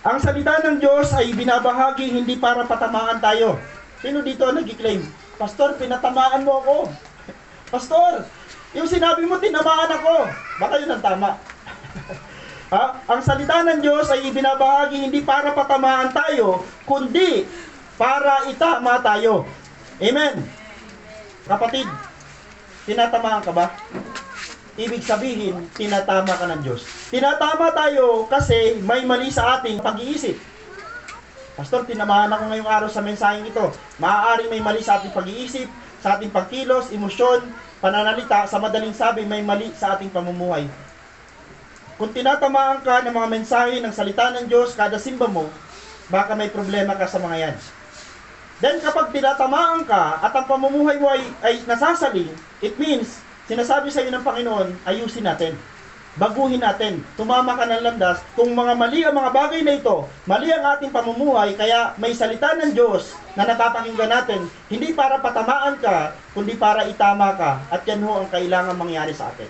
Ang salita ng Diyos ay binabahagi hindi para patamaan tayo. Sino dito nag-claim? Pastor, pinatamaan mo ako. Pastor, yung sinabi mo, tinamaan ako. Baka yun ang tama. Ang salita ng Diyos ay ibinabahagi hindi para patamaan tayo, kundi para itama tayo. Amen. Kapatid, tinatamaan ka ba? Ibig sabihin, tinatama ka ng Diyos. Tinatama tayo kasi may mali sa ating pag-iisip. Pastor, tinamahan ako ngayong araw sa mensaheng ito. Maaaring may mali sa ating pag-iisip, sa ating pagkilos, emosyon, pananalita, sa madaling sabi, may mali sa ating pamumuhay. Kung tinatamaan ka ng mga mensahe ng salita ng Diyos kada simba mo, baka may problema ka sa mga yan. Then kapag tinatamaan ka at ang pamumuhay mo ay nasasaling, it means, sinasabi sa iyo ng Panginoon, ayusin natin. Baguhin natin. Tumama ka ng landas. Kung mga mali ang mga bagay na ito, mali ang ating pamumuhay, kaya may salita ng Diyos na napapakinggan natin, hindi para patamaan ka, kundi para itama ka. At yan ho ang kailangan mangyari sa atin.